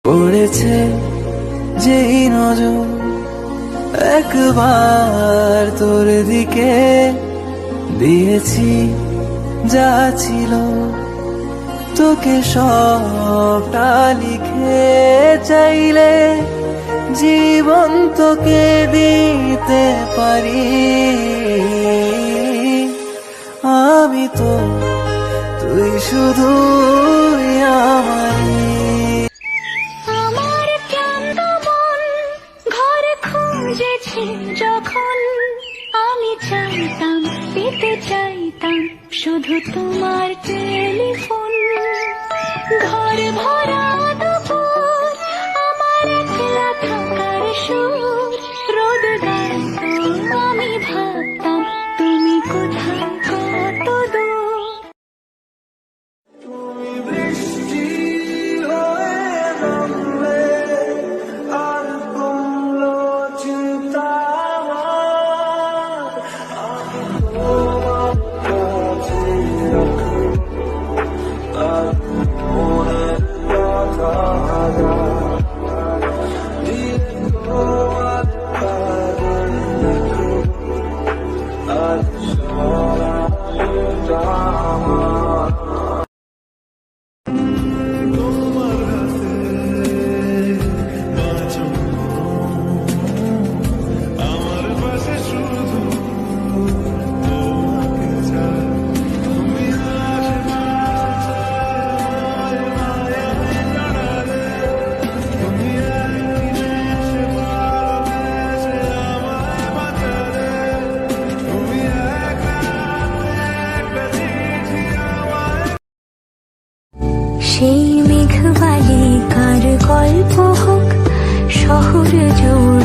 পড়েছে যেই নজর একবার তোর দিকে দিয়েছি যা ছিল, তোকে সবটা লিখে চাইলে জীবন তোকে দিতে পারি। আমি তো তুই শুধু আমারই। আমার ক্লান্ত মন ঘরে খুঁজেছে যখন, আমি চাইতাম পেতে চাইতাম শুধু তোমার টেলিফোন। ঘরে ভরা দুপুর আমার একলা থাকার সুর, রোদ গাইতো আমি ভাবতাম তুমি কোথায় কত দূর। তুমি বৃষ্টি হয়ে নামলে আর কমলো চিন্তা আমার। আমি তোমার কাছে রাখবো আর মনের কথা দিয়ে তোমার পাগল রাখবো আর সারাটা আমার। সেই মেঘবালিকার গল্প হোক শহর জুড়ে।